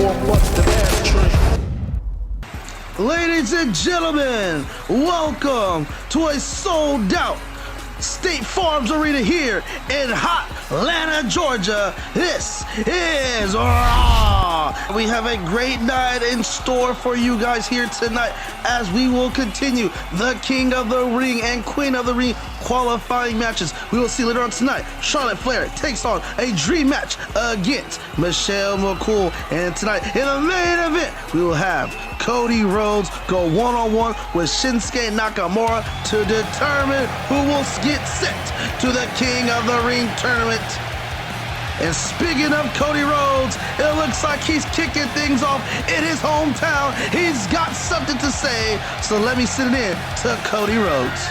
4+ demand train. Ladies and gentlemen, welcome to a sold-out State Farms Arena here in hot Atlanta, Georgia. This is Raw. We have a great night in store for you guys here tonight as we will continue the King of the Ring and Queen of the Ring qualifying matches. We will see later on tonight, Charlotte Flair takes on a dream match against Michelle McCool. And tonight in the main event, we will have Cody Rhodes go one-on-one with Shinsuke Naukamura to determine who will get sent to the King of the Ring tournament. And speaking of Cody Rhodes, it looks like he's kicking things off in his hometown. He's got something to say, so let me send it in to Cody Rhodes.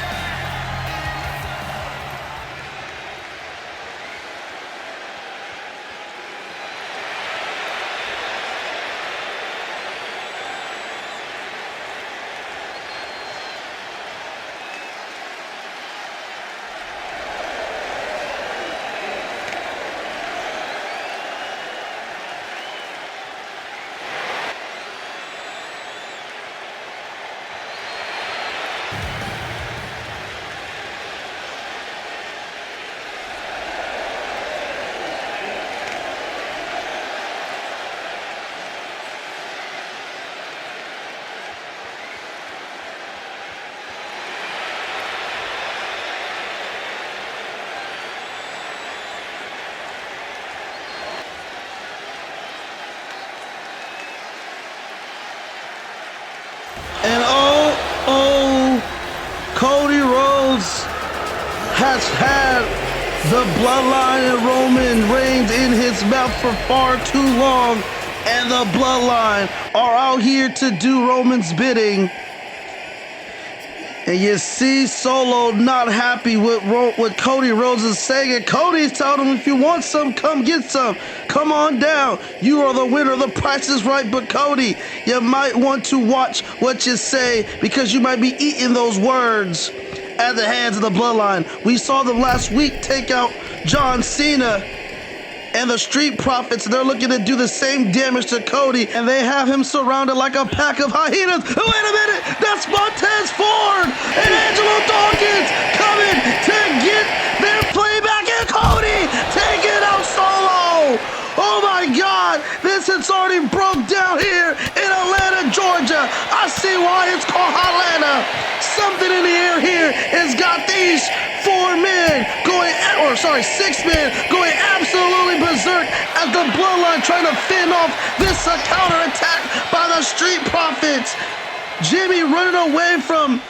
And Cody Rhodes has had the bloodline and Roman Reigns in his mouth for far too long, and the bloodline are out here to do Roman's bidding. And you see Solo not happy with what Cody Rhodes is saying, and Cody's telling him, if you want some, come get some. Come on down. You are the winner. The price is right. But Cody, you might want to watch what you say, because you might be eating those words at the hands of the bloodline. We saw them last week take out John Cena and the Street Profits. They're looking to do the same damage to Cody, and they have him surrounded like a pack of hyenas. Wait a minute, that's Montez Ford and Angelo Dawkins coming to get their playback, and Cody taking out Solo. Oh my God, this has already broke down here in Atlanta, Georgia. I see why it's called Atlanta. Something in the air here has got these 6 men going absolutely berserk as the bloodline trying to fend off this counterattack by the Street Profits. Jimmy running away from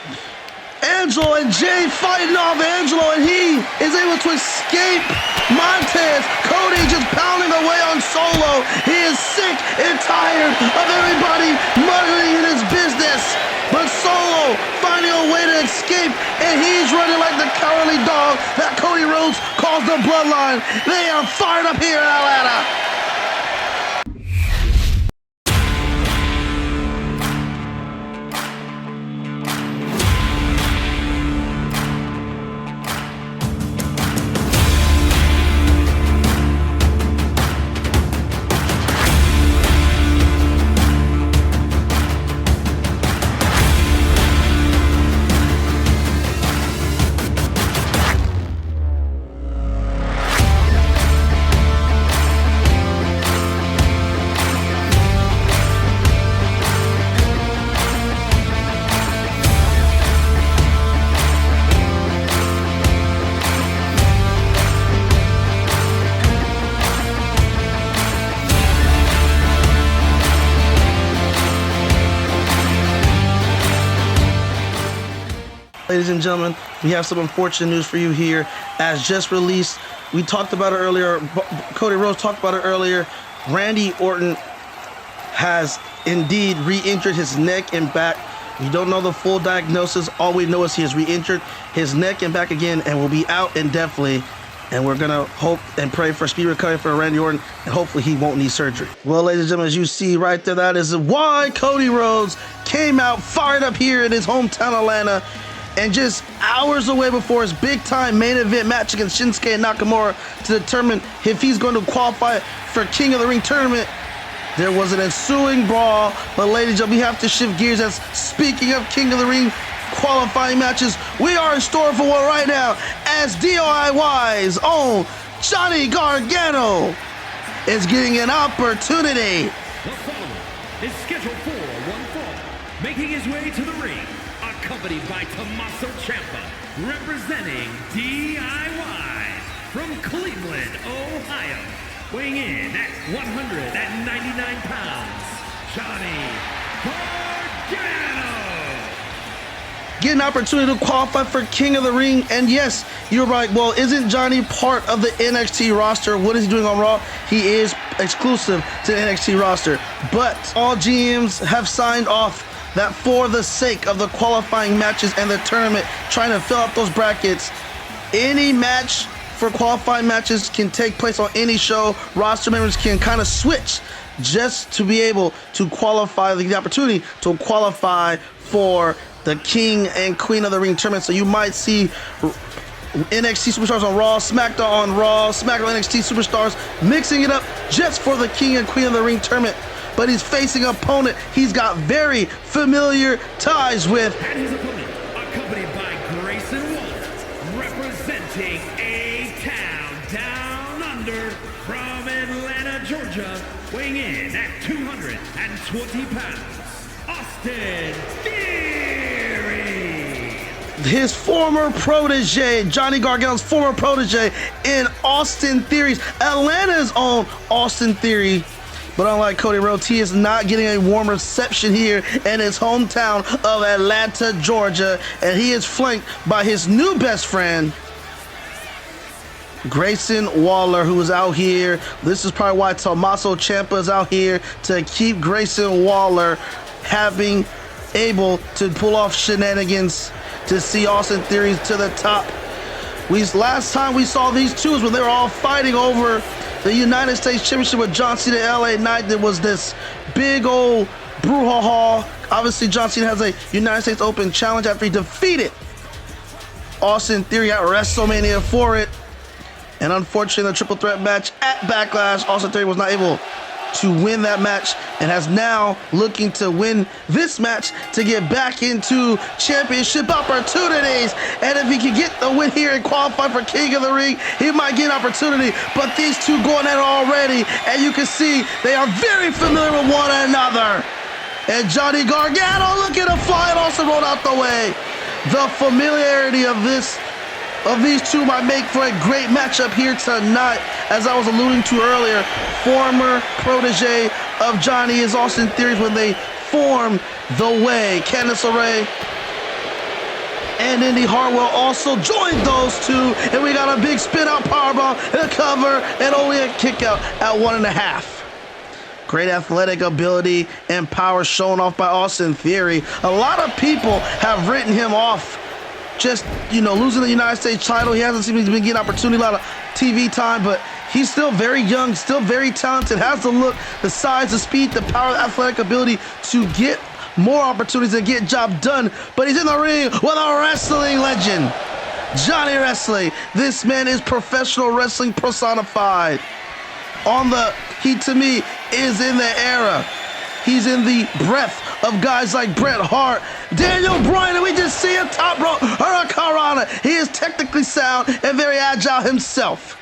Angelo, and Jay fighting off Angelo, and he is able to escape Montez. Cody just pounding away on Solo. He is sick and tired of everybody muddling in his business. But Solo finding a way to escape, and he's running like the cowardly dog that Cody Rhodes calls the bloodline. They are fired up here in Atlanta. Ladies and gentlemen, we have some unfortunate news for you here. As just released, we talked about it earlier, Cody Rhodes talked about it earlier, Randy Orton has indeed re-injured his neck and back. We don't know the full diagnosis. All we know is he has re-injured his neck and back again and will be out indefinitely. And we're going to hope and pray for speed recovery for Randy Orton, and hopefully he won't need surgery. Well, ladies and gentlemen, as you see right there, that is why Cody Rhodes came out fired up here in his hometown Atlanta. And just hours away before his big-time main event match against Shinsuke Naukamura to determine if he's going to qualify for King of the Ring tournament, There was an ensuing brawl, but ladies and gentlemen, we have to shift gears. As speaking of King of the Ring qualifying matches, we are in store for one right now, as DIY's own Johnny Gargano is getting an opportunity. The following is scheduled for one fall, making his way to the ring, accompanied by Tommaso Ciampa, representing DIY from Cleveland, Ohio, weighing in at 199 pounds, Johnny Gargano. Get an opportunity to qualify for King of the Ring, and yes, you're right. Well, isn't Johnny part of the NXT roster? What is he doing on Raw? He is exclusive to the NXT roster, but all GMs have signed off that for the sake of the qualifying matches and the tournament, trying to fill out those brackets, any match for qualifying matches can take place on any show. Roster members can kind of switch just to be able to qualify, the opportunity to qualify for the King and Queen of the Ring tournament. So you might see NXT superstars on Raw, SmackDown on Raw, SmackDown NXT superstars mixing it up just for the King and Queen of the Ring tournament. But he's facing an opponent he's got very familiar ties with. And his opponent, accompanied by Grayson Waller, representing A-Town Down Under from Atlanta, Georgia, weighing in at 220 pounds, Austin Theory. His former protege, Johnny Gargano's former protege in Austin Theory's, Atlanta's own Austin Theory. But unlike Cody Rhodes, he is not getting a warm reception here in his hometown of Atlanta, Georgia. And he is flanked by his new best friend, Grayson Waller, who is out here. This is probably why Tommaso Ciampa is out here, to keep Grayson Waller having able to pull off shenanigans to see Austin Theory to the top. Last time we saw these two was when they were all fighting over the United States Championship with John Cena and LA Knight. There was this big old brouhaha. Obviously, John Cena has a United States Open challenge after he defeated Austin Theory at WrestleMania for it. And unfortunately, the triple threat match at Backlash, Austin Theory was not able to win that match, and has now looking to win this match to get back into championship opportunities. And if he can get the win here and qualify for King of the Ring, he might get an opportunity. But these two going at it already, and you can see they are very familiar with one another. And Johnny Gargano looking to fly and also roll out the way. The familiarity of these two might make for a great matchup here tonight. As I was alluding to earlier, former protege of Johnny is Austin Theory when they formed The Way. Candice LeRae and Indy Hartwell also joined those two. And we got a big spin out powerbomb and a cover and only a kick out at 1.5. Great athletic ability and power shown off by Austin Theory. A lot of people have written him off, just, losing the United States title. He hasn't seemed to be getting opportunity, a lot of TV time, but he's still very young, still very talented, has the look, the size, the speed, the power, the athletic ability to get more opportunities and get job done. But he's in the ring with a wrestling legend, Johnny Wrestling. This man is professional wrestling personified. He to me is in the era. He's in the breath of guys like Bret Hart, Daniel Bryan, and we just see a top rope hurricanrana. He is technically sound and very agile himself.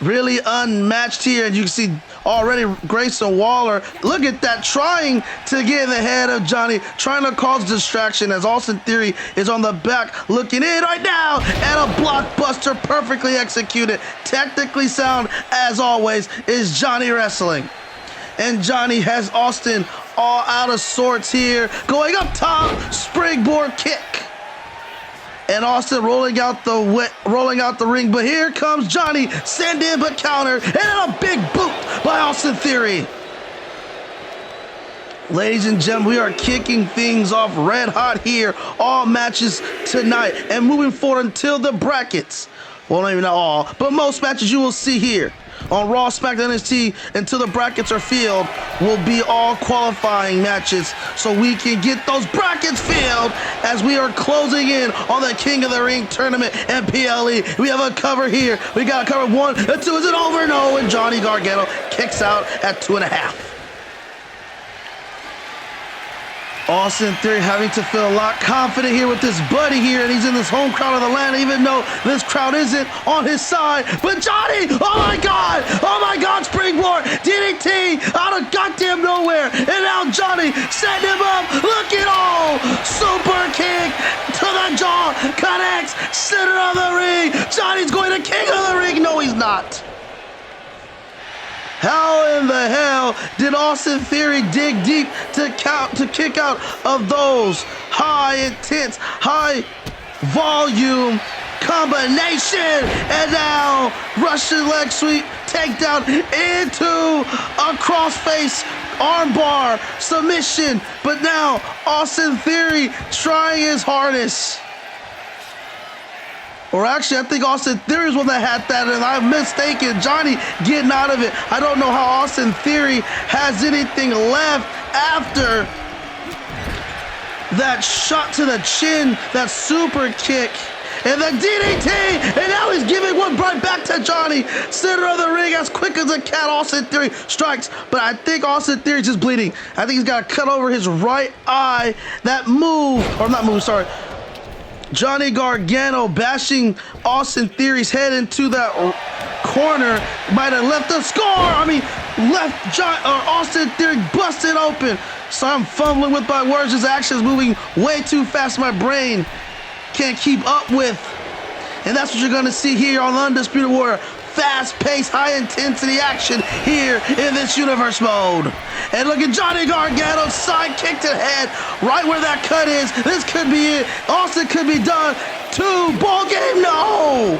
Really unmatched here, and you can see already Grayson Waller, look at that, trying to get in the head of Johnny, trying to cause distraction as Austin Theory is on the back looking in right now, and a blockbuster perfectly executed, technically sound as always is Johnny Wrestling. And Johnny has Austin all out of sorts here, going up top, springboard kick. And Austin rolling out the ring, but here comes Johnny, send in but counter, and then a big boot by Austin Theory. Ladies and gentlemen, we are kicking things off red hot here, all matches tonight, and moving forward until the brackets. Well, not even all, but most matches you will see here on Raw, SmackDown, NXT until the brackets are filled will be all qualifying matches, so we can get those brackets filled as we are closing in on the King of the Ring tournament and PLE. We have a cover here. We got a cover 1 and 2. Is it over? No, and Johnny Gargano kicks out at 2.5. Austin Theory having to feel a lot confident here with this buddy here, and he's in this home crowd of Atlanta, even though this crowd isn't on his side. But Johnny, oh my God, springboard, DDT out of goddamn nowhere, and now Johnny setting him up. Look at all, super kick to the jaw, connects, center of the ring. Johnny's going to king of the ring. No, he's not. How in the hell did Austin Theory dig deep to kick out of those high intense, high volume combination? And now Russian leg sweep takedown into a crossface armbar submission. But now Austin Theory trying his hardest. Or actually, I think Austin Theory is one that had that, and I'm mistaken. Johnny getting out of it. I don't know how Austin Theory has anything left after that shot to the chin, that super kick, and the DDT, and now he's giving one right back to Johnny. Center of the ring, as quick as a cat, Austin Theory strikes, but I think Austin Theory's just bleeding. I think he's got to cut over his right eye. That move, or not move, sorry. Johnny Gargano bashing Austin Theory's head into that corner might have left the score. Left Austin Theory busted open. So I'm fumbling with my words. His actions moving way too fast. My brain can't keep up with. And that's what you're going to see here on the Undisputed Warrior. Fast-paced, high-intensity action here in this universe mode. And look at Johnny Gargano, side kick to the head, right where that cut is. This could be it. Austin could be done. 2, ball game, no!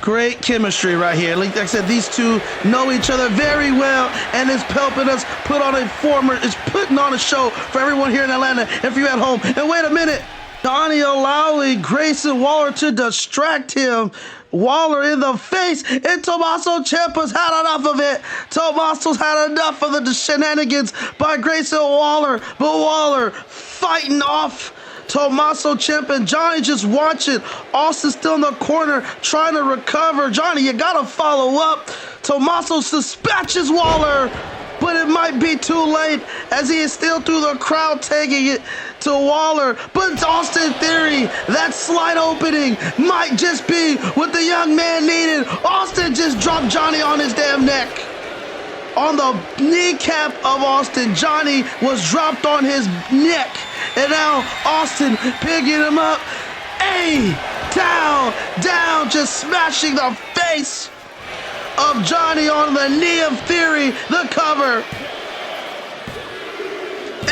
Great chemistry right here. Like I said, these two know each other very well, and it's helping us it's putting on a show for everyone here in Atlanta and for you at home. And wait a minute. Johnny allowing Grayson Waller to distract him. Waller in the face, and Tommaso Ciampa's had enough of it. Tommaso's had enough of the shenanigans by Grayson Waller, but Waller fighting off Tommaso Ciampa, and Johnny just watching. Austin still in the corner trying to recover. Johnny, you gotta follow up. Tommaso dispatches Waller, but it might be too late as he is still through the crowd taking it to Waller. But Austin Theory, that slight opening might just be what the young man needed. Austin just dropped Johnny on his damn neck. On the kneecap of Austin, Johnny was dropped on his neck. And now Austin picking him up. Down, just smashing the face of Johnny on the knee of Theory, the cover.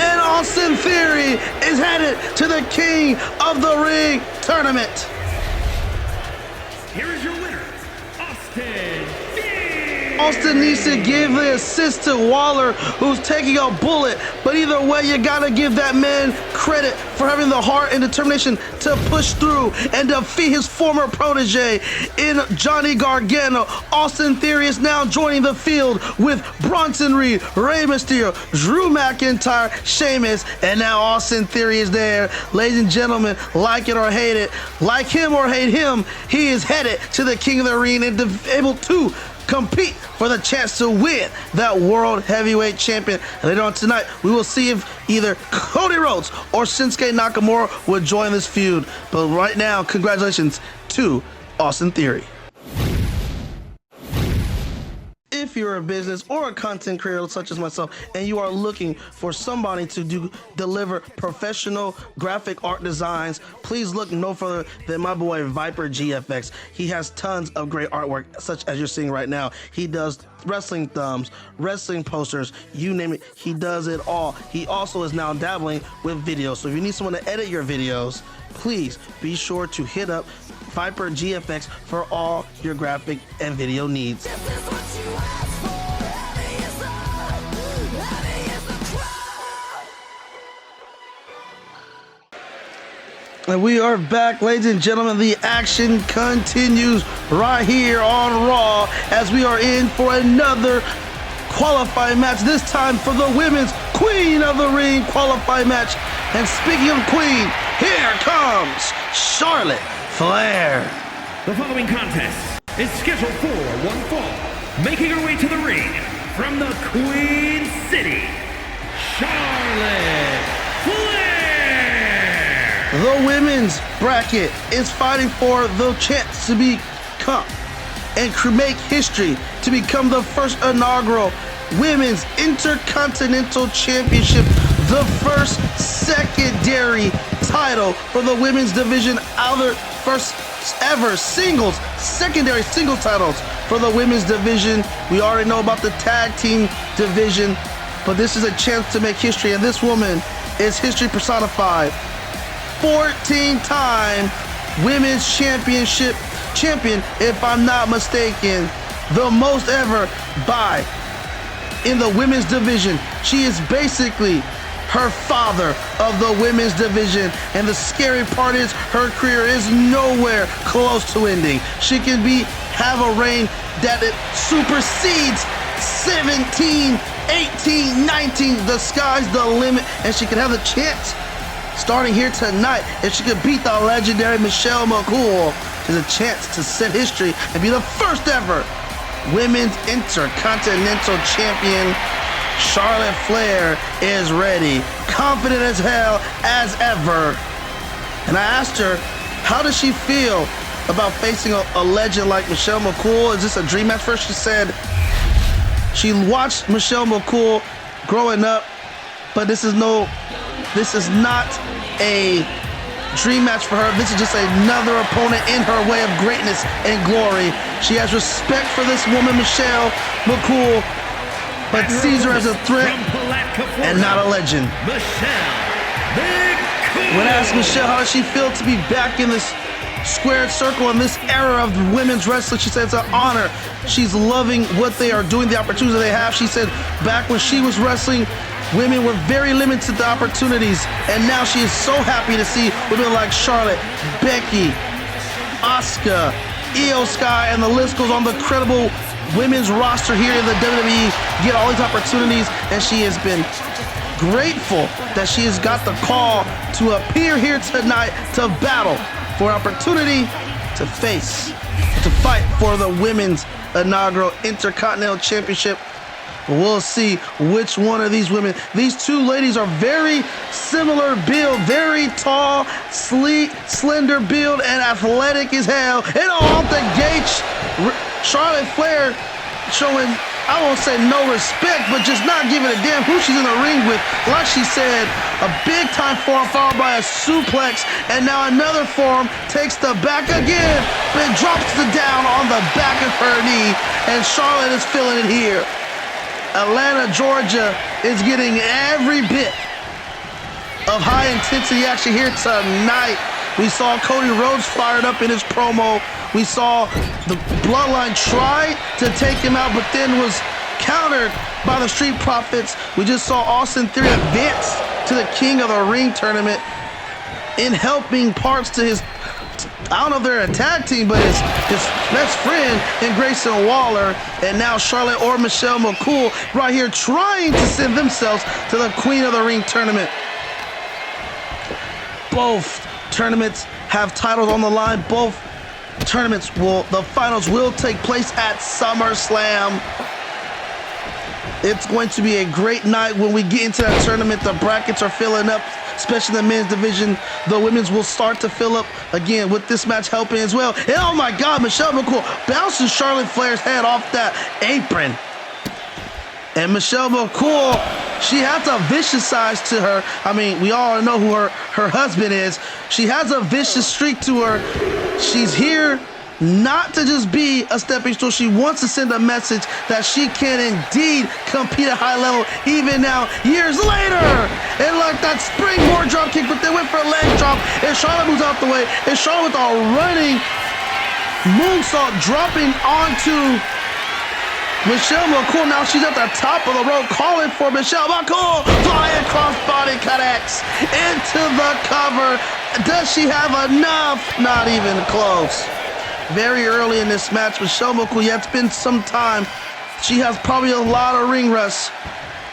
And Austin Theory is headed to the King of the Ring tournament. Here is your winner, Austin Theory. Austin needs to give the assist to Waller, who's taking a bullet. But either way, you gotta give that man credit for having the heart and determination to push through and defeat his former protege in Johnny Gargano. Austin Theory is now joining the field with Bronson Reed, Rey Mysterio, Drew McIntyre, Sheamus, and now Austin Theory is there. Ladies and gentlemen, like it or hate it, like him or hate him, he is headed to the King of the Ring and able to compete for the chance to win that World Heavyweight Champion. And later on tonight, we will see if either Cody Rhodes or Shinsuke Naukamura will join this feud. But right now, congratulations to Austin Theory. If you're a business or a content creator such as myself and you are looking for somebody to deliver professional graphic art designs, please look no further than my boy Viper GFX. He has tons of great artwork such as you're seeing right now. He does wrestling thumbs, wrestling posters, you name it, he does it all. He also is now dabbling with videos. So if you need someone to edit your videos, please be sure to hit up Viper GFX for all your graphic and video needs. And we are back, ladies and gentlemen. The action continues right here on Raw as we are in for another qualifying match, this time for the women's Queen of the Ring qualifying match. And speaking of Queen, here comes Charlotte Flair. The following contest is scheduled for one fall. Making her way to the ring from the Queen City, Charlotte Flair. The women's bracket is fighting for the chance to become and make history to become the first inaugural Women's Intercontinental Championship, the first secondary title for the women's division, our first ever secondary single titles for the women's division. We already know about the tag team division, but this is a chance to make history, and this woman is history personified. 14-time women's championship champion, if I'm not mistaken, the most ever in the women's division. She is basically her father of the women's division, and the scary part is her career is nowhere close to ending. She can have a reign that it supersedes 17, 18, 19. The sky's the limit, and she can have the chance starting here tonight. If she could beat the legendary Michelle McCool, there's a chance to set history and be the first ever Women's Intercontinental Champion. Charlotte Flair is ready, confident as hell as ever. And I asked her, how does she feel about facing a legend like Michelle McCool? Is this a dream match for her? She said she watched Michelle McCool growing up, but this is not a dream match for her. This is just another opponent in her way of greatness and glory. She has respect for this woman, Michelle McCool, but sees her as a threat and not a legend. When I asked Michelle how does she feel to be back in this squared circle in this era of women's wrestling, she said it's an honor. She's loving what they are doing, the opportunities they have. She said back when she was wrestling, women were very limited to opportunities, and now she is so happy to see women like Charlotte, Becky, Asuka, Io Sky, and the list goes on. The credible women's roster here in the WWE get all these opportunities, and she has been grateful that she has got the call to appear here tonight to battle for an opportunity to fight for the women's inaugural Intercontinental Championship. We'll see which one of these women. These two ladies are very similar build, very tall, sleek, slender build, and athletic as hell. And off the gate, Charlotte Flair showing, I won't say no respect, but just not giving a damn who she's in the ring with. Like she said, a big time forearm followed by a suplex, and now another forearm takes the back again, but drops it down on the back of her knee, and Charlotte is feeling it here. Atlanta, Georgia is getting every bit of high intensity action here tonight. We saw Cody Rhodes fired up in his promo. We saw the Bloodline try to take him out, but then was countered by the Street Profits. We just saw Austin Theory advance to the King of the Ring tournament in helping parts to his, I don't know if they're a tag team, but his best friend in Grayson Waller, and now Charlotte or Michelle McCool right here trying to send themselves to the Queen of the Ring tournament. Both tournaments have titles on the line. Both tournaments the finals will take place at SummerSlam. It's going to be a great night when we get into that tournament. The brackets are filling up, especially in the men's division. The women's will start to fill up again with this match helping as well. And oh my God, Michelle McCool bounces Charlotte Flair's head off that apron. And Michelle McCool, she has a vicious side to her. I mean, we all know who her husband is. She has a vicious streak to her. She's here not to just be a stepping stone. She wants to send a message that she can indeed compete at high level even now, years later. And like that springboard drop kick, but they went for a leg drop, and Charlotte moves out the way. And Charlotte with a running moonsault dropping onto Michelle McCool. Now she's at the top of the rope calling for Michelle McCool. Flying crossbody connects into the cover. Does she have enough? Not even close. Very early in this match, Michelle McCool, yeah, it's been some time. She has probably a lot of ring rust,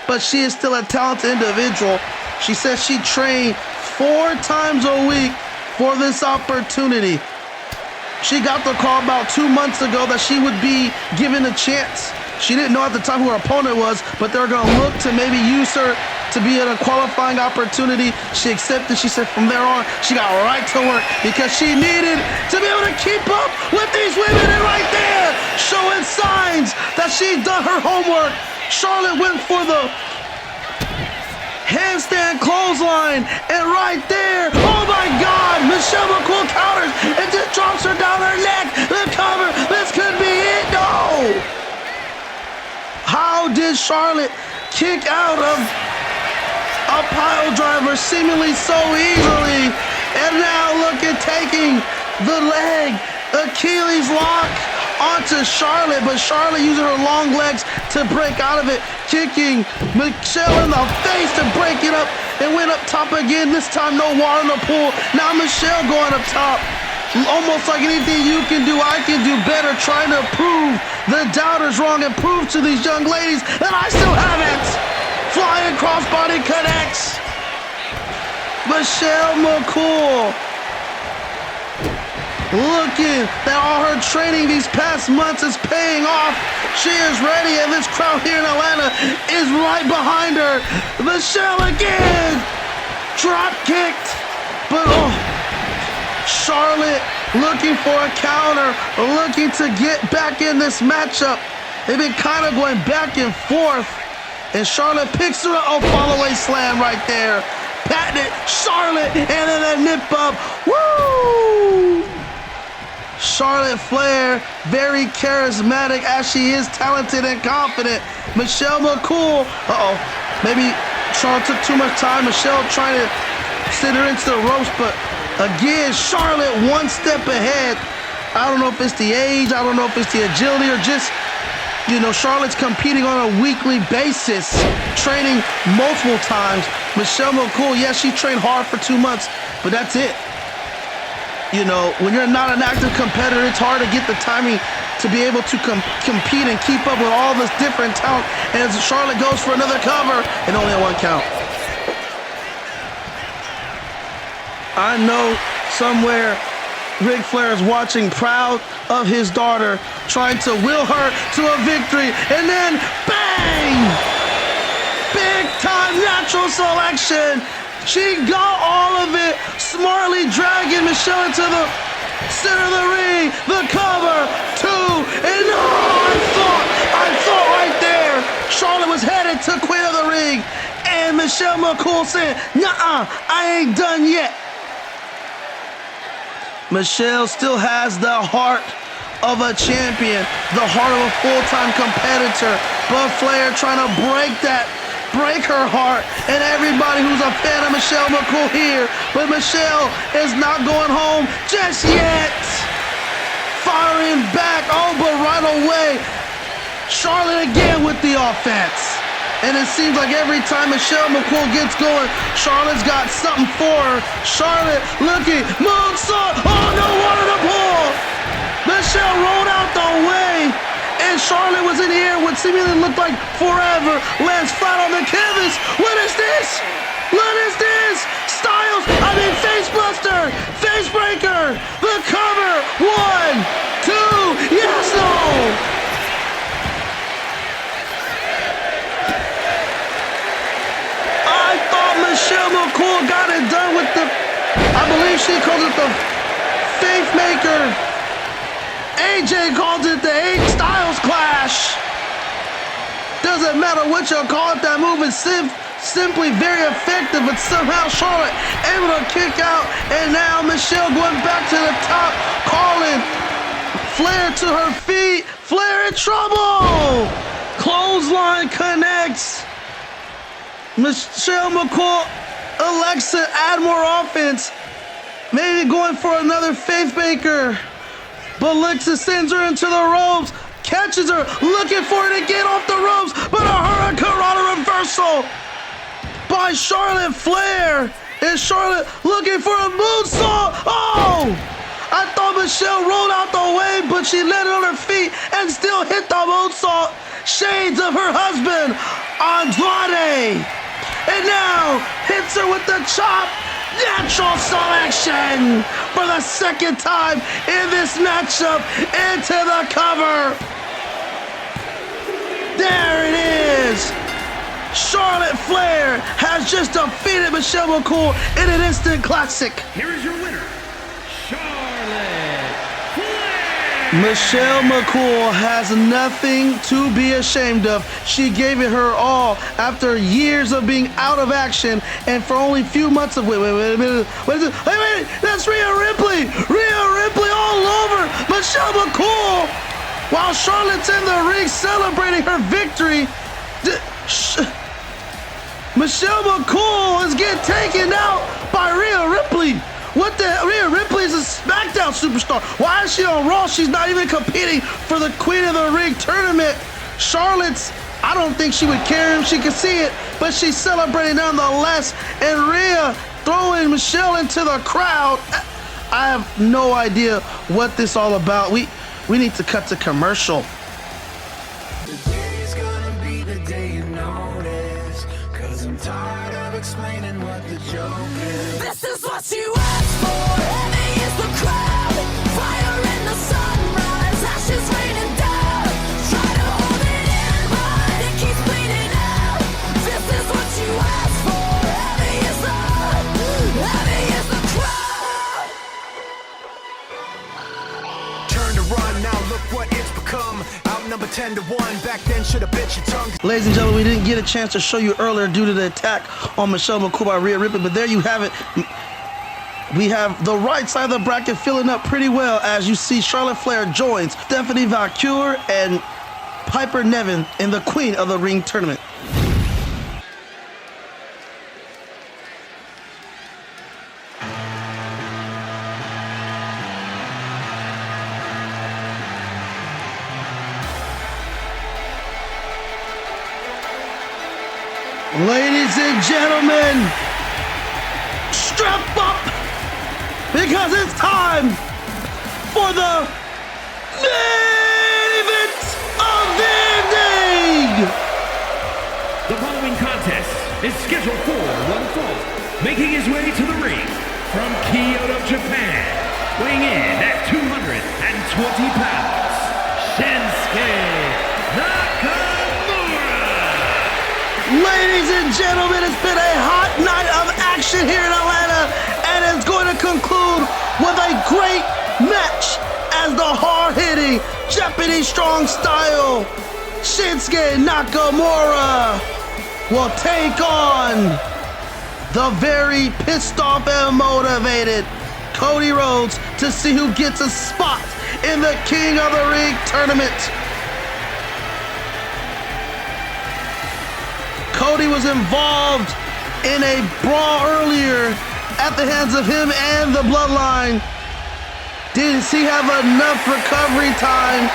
but she is still a talented individual. She says she trained 4 times a week for this opportunity. She got the call about 2 months ago that she would be given a chance She didn't know at the time who her opponent was, but they were going to look to maybe use her to be in a qualifying opportunity. She accepted. She said from there on, she got right to work because she needed to be able to keep up with these women. And right there, showing signs that she's done her homework. Charlotte went for the handstand clothesline, and right there, oh my God, Michelle McCool counters and just drops her down her neck. The cover, this could be it. No! How did Charlotte kick out of a pile driver seemingly so easily? And now look at taking the leg, Achilles lock onto Charlotte, but Charlotte using her long legs to break out of it, kicking Michelle in the face to break it up, and went up top again. This time no water in the pool. Now Michelle going up top. Almost like anything you can do, I can do better, trying to prove the doubters wrong and prove to these young ladies that I still have it. Flying crossbody connects. Michelle McCool looking that all her training these past months is paying off. She is ready, and this crowd here in Atlanta is right behind her. Michelle again, drop kicked, but Charlotte looking for a counter, looking to get back in this matchup. They've been kind of going back and forth, and Charlotte picks her up. Oh, fall away slam right there. Patting it, Charlotte, and then that nip up. Woo! Charlotte Flair, very charismatic as she is talented and confident. Michelle McCool, maybe Charlotte took too much time. Michelle trying to send her into the ropes, but again, Charlotte one step ahead. I don't know if it's the age, I don't know if it's the agility, or just, Charlotte's competing on a weekly basis, training multiple times. Michelle McCool, yes, she trained hard for 2 months, but that's it. When you're not an active competitor, it's hard to get the timing to be able to compete and keep up with all this different talent. And as Charlotte goes for another cover, and only a 1 count. I know somewhere Ric Flair is watching, proud of his daughter, trying to will her to a victory, and then bang! Big time natural selection. She got all of it, smartly dragging Michelle into the center of the ring, the cover, 2, and I thought right there, Charlotte was headed to Queen of the Ring, and Michelle McCool said, "Nuh-uh, I ain't done yet." Michelle still has the heart of a champion, the heart of a full-time competitor, but Flair trying to break her heart, and everybody who's a fan of Michelle McCool here, but Michelle is not going home just yet. Firing back, but right away, Charlotte again with the offense. And it seems like every time Michelle McCool gets going, Charlotte's got something for her. Charlotte looking, moonsault, no water in the pool. Michelle rolled out the way, and Charlotte was in here what seemingly looked like forever. Lands flat on the canvas. What is this? What is this? Face buster, face breaker, the cover. 1, 2, yes, no. I thought Michelle McCool got it done with I believe she calls it the Faith Maker. AJ calls it the 8 Styles Clash. Doesn't matter what you call it, that move is simply very effective, but somehow Charlotte able to kick out, and now Michelle going back to the top, calling Flair to her feet. Flair in trouble. Clothesline connects. Michelle McCool elects to add more offense, maybe going for another Faith Maker, but Alexa sends her into the ropes, catches her, looking for her to get off the ropes, but a Hurricane reversal by Charlotte Flair, and Charlotte looking for a moonsault. I thought Michelle rolled out the way, but she landed on her feet and still hit the moonsault. Shades of her husband, Andrade. And now hits her with the chop. Natural selection for the second time in this matchup into the cover. There it is. Charlotte Flair has just defeated Michelle McCool in an instant classic. Here is your winner, Charlotte Flair. Michelle McCool has nothing to be ashamed of. She gave it her all after years of being out of action, and for only a few months of wait a minute. Wait, that's Rhea Ripley. Rhea Ripley all over Michelle McCool while Charlotte's in the ring celebrating her victory. Michelle McCool is getting taken out by Rhea Ripley. What the hell? Rhea Ripley is a SmackDown superstar. Why is she on Raw? She's not even competing for the Queen of the Ring tournament. Charlotte's, I don't think she would care if she could see it, but she's celebrating nonetheless. And Rhea throwing Michelle into the crowd. I have no idea what this all about. We need to cut to commercial. Today's gonna be the day you notice, 'cause I'm tired of explaining what the joke is. This is what you asked for. Heavy is the crowd. Fire in the sunrise. Ashes raining down. Try to hold it in, but it keeps bleeding out. This is what you asked for. Heavy is the crowd. Turn to run, now look what it's become. Outnumbered 10-1, back then should've bit your tongue. Ladies and gentlemen, we didn't get a chance to show you earlier due to the attack on Michelle McCool by Rhea Ripley, but there you have it. We have the right side of the bracket filling up pretty well as you see Charlotte Flair joins Stephanie Valkyrie and Piper Niven in the Queen of the Ring tournament. Ladies and gentlemen, strap up because it's time for the main event of the evening. The following contest is scheduled for one fall, making his way to the ring from Kyoto, Japan, weighing in at 220 pounds, Shinsuke Naukamura. Ladies and gentlemen, it's been a hot night of action here in Atlanta, and it's going to conclude with a great match as the hard-hitting Japanese strong style Shinsuke Nakamura will take on the very pissed off and motivated Cody Rhodes to see who gets a spot in the King of the Ring tournament. Cody was involved in a brawl earlier at the hands of him and the Bloodline. Did he have enough recovery time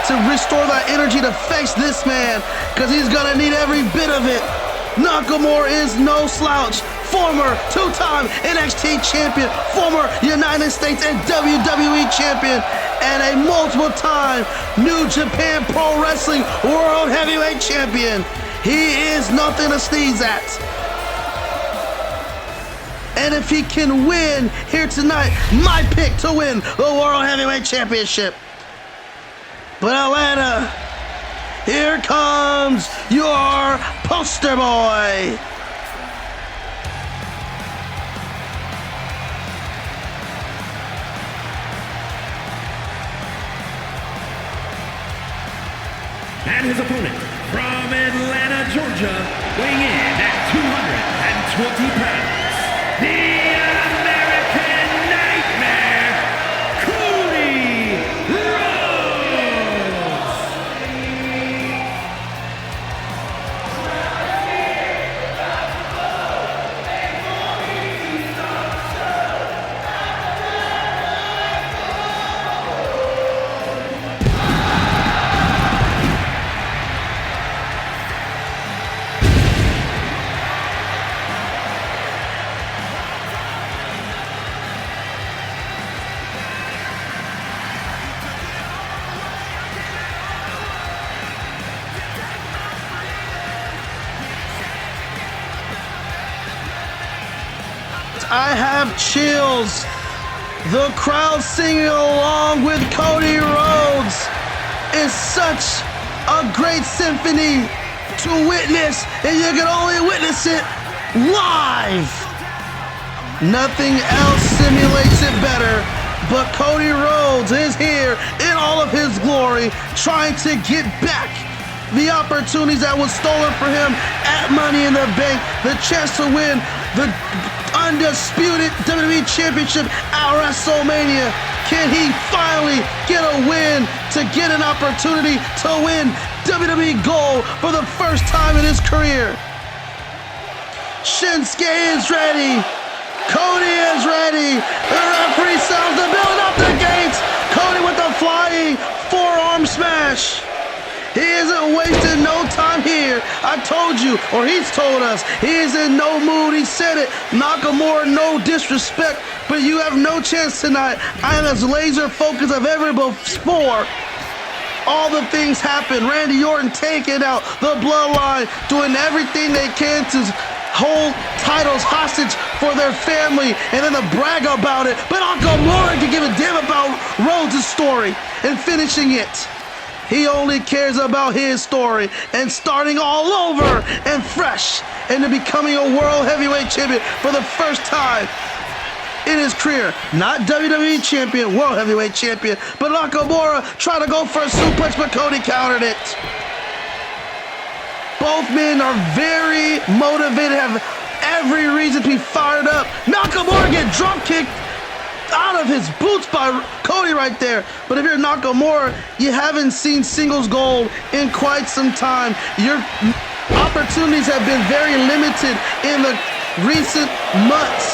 to restore that energy to face this man? Because he's gonna need every bit of it. Nakamura is no slouch. Former two-time NXT champion, former United States and WWE champion, and a multiple-time New Japan Pro Wrestling World Heavyweight Champion. He is nothing to sneeze at. And if he can win here tonight, my pick to win the World Heavyweight Championship. But Atlanta, here comes your poster boy. And his opponent from Atlanta, Georgia, weighing in at 220 pounds, the American Nightmare, Cody Rhodes. I have chills. The crowd singing along with Cody Rhodes is such a great symphony to witness, and you can only witness it live. Nothing else simulates it better, but Cody Rhodes is here in all of his glory, trying to get back the opportunities that was stolen from him at Money in the Bank, the chance to win the undisputed WWE Championship at WrestleMania. Can he finally get a win to get an opportunity to win WWE Gold for the first time in his career? Shinsuke is ready. Cody is ready. The referee sounds the building up the gates. Cody with the flying forearm smash. He isn't wasting no time here. I told you, or he's told us, he is in no mood. He said it. Nakamura, no disrespect, but you have no chance tonight. I am as laser focused as ever before. All the things happen. Randy Orton taking out the bloodline, doing everything they can to hold titles hostage for their family and then to brag about it. But Nakamura can give a damn about Rhodes' story and finishing it. He only cares about his story and starting all over and fresh into becoming a world heavyweight champion for the first time in his career. Not WWE champion, world heavyweight champion, but Nakamura tried to go for a suplex, but Cody countered it. Both men are very motivated, have every reason to be fired up. Nakamura get drop kicked out of his boots by Cody right there. But if you're Nakamura, you haven't seen singles gold in quite some time. Your opportunities have been very limited in the recent months.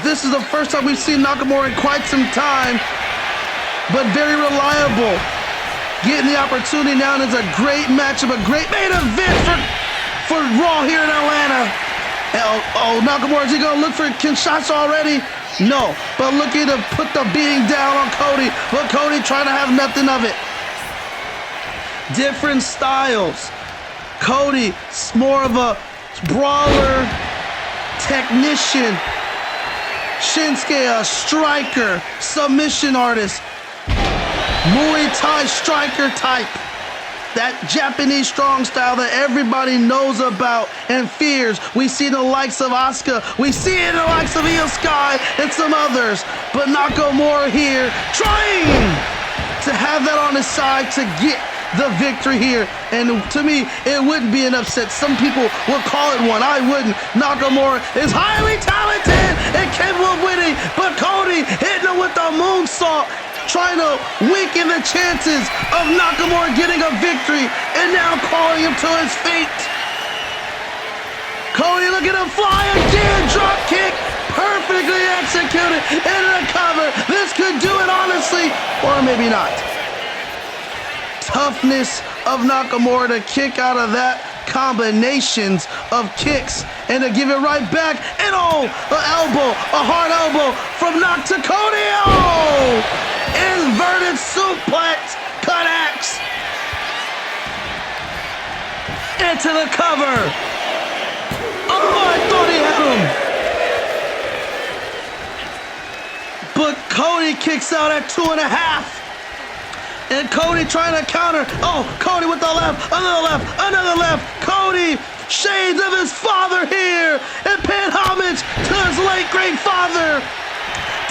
This is the first time we've seen Nakamura in quite some time, but very reliable. Getting the opportunity now, and it's a great matchup, a great main event for Raw here in Atlanta. Oh, Nakamura, is he going to look for Kinshasa already? No, but looking to put the beating down on Cody, but Cody trying to have nothing of it. Different styles. Cody, more of a brawler, technician. Shinsuke, a striker, submission artist. Muay Thai striker type. That Japanese strong style that everybody knows about and fears. We see the likes of Asuka. We see it in the likes of Io Sky and some others. But Nakamura here trying to have that on his side to get the victory here. And to me, it wouldn't be an upset. Some people would call it one. I wouldn't. Nakamura is highly talented and capable of winning. But Cody hitting him with the moonsault, trying to weaken the chances of Nakamura getting a victory, and now calling him to his feet. Cody, look at him fly again, drop kick, perfectly executed into the cover. This could do it honestly, or maybe not. Toughness of Nakamura to kick out of that combinations of kicks and to give it right back, and oh, an elbow, a hard elbow from Nak to Cody. Oh! Inverted suplex, cut axe into the cover. Oh, I thought he had him. But Cody kicks out at 2.5. And Cody trying to counter. Oh, Cody with the left, another left, another left. Cody, shades of his father here, and paying homage to his late great father.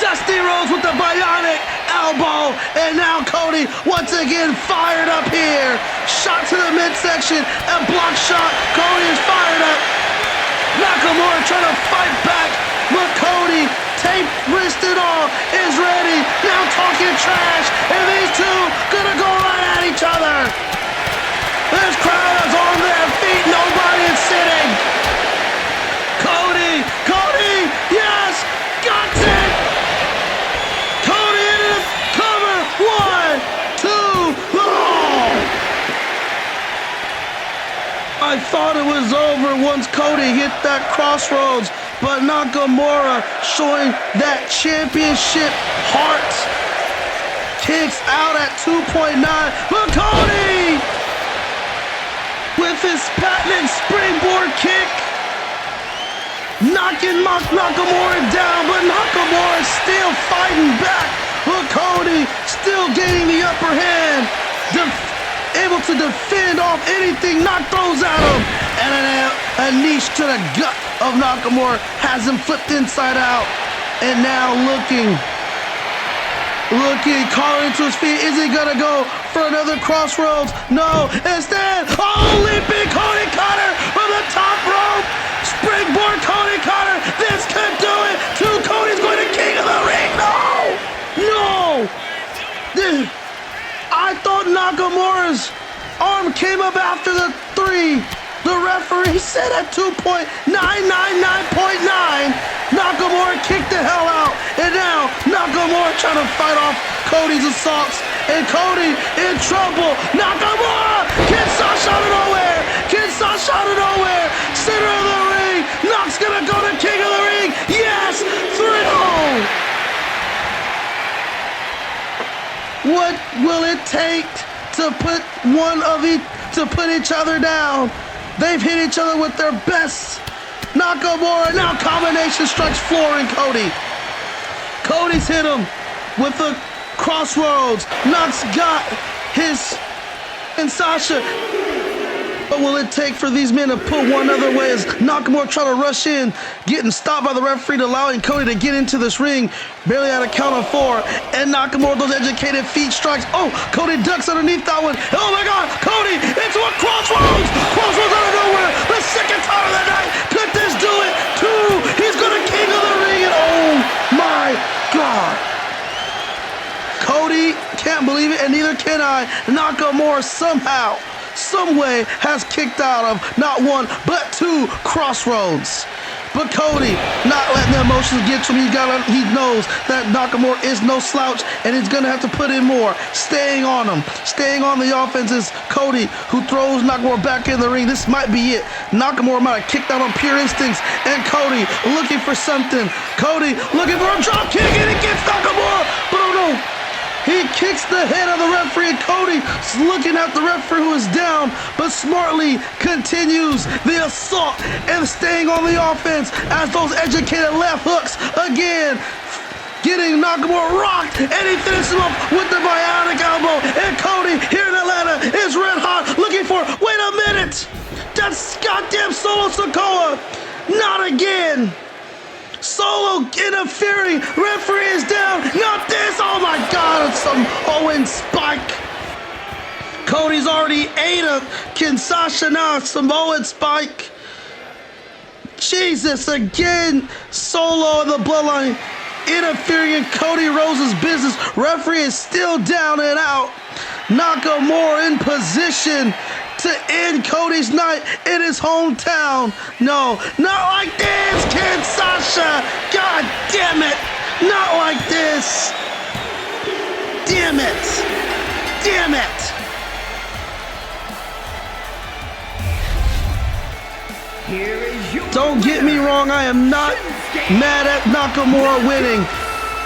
Dusty Rhodes with the bionic elbow, and now Cody once again fired up here. Shot to the midsection and block shot. Cody is fired up. Nakamura trying to fight back, but Cody, tape wrist and all, is ready. Now talking trash, and these two gonna go right at each other. This crowd is on their feet. Nobody is sitting. Cody, yes, got it. Cody into the cover. 1, 2, oh! I thought it was over once Cody hit that crossroads, but Nakamura showing that championship heart. Kicks out at 2.9, but Cody with his patented springboard kick, knocking Nakamura down, but Nakamura still fighting back. But Cody still gaining the upper hand. able to defend off anything Knock throws at him. And a niche to the gut of Nakamura has him flipped inside out. And now looking, calling to his feet. Is he gonna go for another crossroads? No, instead, leaping Cody Cutter from the top rope. Springboard Cody Cutter. This could do it. Cody's going to King of the Ring. No. I thought Nakamura's arm came up after the 3. The referee said at 2.999.9. Nakamura kicked the hell out. And now Nakamura trying to fight off Cody's assaults. And Cody in trouble. Nakamura gets Sasha out of nowhere. Center of the ring. Knox gonna go to King of the Ring. Yes, 3-0. What will it take to put each other down? They've hit each other with their best. Nakamura now combination strikes flooring Cody. Cody's hit him with the crossroads. Knox got his and Sasha. What will it take for these men to put one other way as Nakamura trying to rush in, getting stopped by the referee, allowing Cody to get into this ring, barely at a count of 4, and Nakamura, those educated feet strikes. Cody ducks underneath that one. Oh my God, Cody into a crossroads! Crossroads out of nowhere, the second time of the night. Could this do it? 2, he's gonna King of the Ring, and oh my God. Cody can't believe it, and neither can I. Nakamura somehow, some way has kicked out of not 1 but 2 crossroads. But Cody not letting the emotions get to him. He knows that Nakamura is no slouch, and he's gonna have to put in more. Staying on him, staying on the offense is Cody, who throws Nakamura back in the ring. This might be it. Nakamura might have kicked out on pure instincts, and Cody looking for something. Cody looking for a drop kick, and he gets Nakamura, but oh no. He kicks the head of the referee, and Cody looking at the referee who is down, but smartly continues the assault and staying on the offense as those educated left hooks again. Getting Nakamura rocked, and he finishes him up with the bionic elbow. And Cody here in Atlanta is red hot, looking for, wait a minute, that's goddamn Solo Sikoa. Not again. Solo interfering, referee is down, not this, oh my God, it's some Owen spike. Cody's already ate a Kinshasa now, Samoan spike. Jesus, again, Solo in the bloodline interfering in Cody Rhodes' business. Referee is still down and out. Nakamura in position to end Cody's night in his hometown. No, not like this, Kid Sasha. God damn it. Not like this. Damn it. Damn it. Here is your Don't get me wrong, I am not mad at Nakamura winning.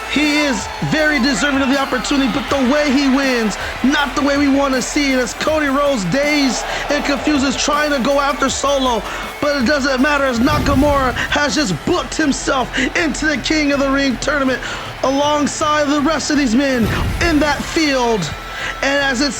He is very deserving of the opportunity, but the way he wins, not the way we want to see it. As Cody Rhodes dazed and confused is trying to go after Solo, but it doesn't matter as Nakamura has just booked himself into the King of the Ring tournament alongside the rest of these men in that field. And as it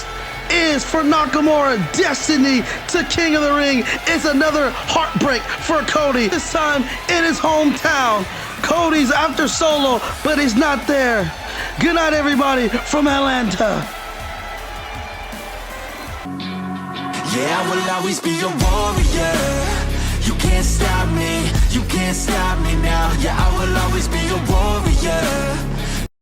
is for Nakamura, destiny to King of the Ring is another heartbreak for Cody, this time in his hometown. Cody's after Solo, but he's not there. Good night, everybody, from Atlanta. Yeah, I will always be a warrior. You can't stop me now. Yeah, I will always be a warrior.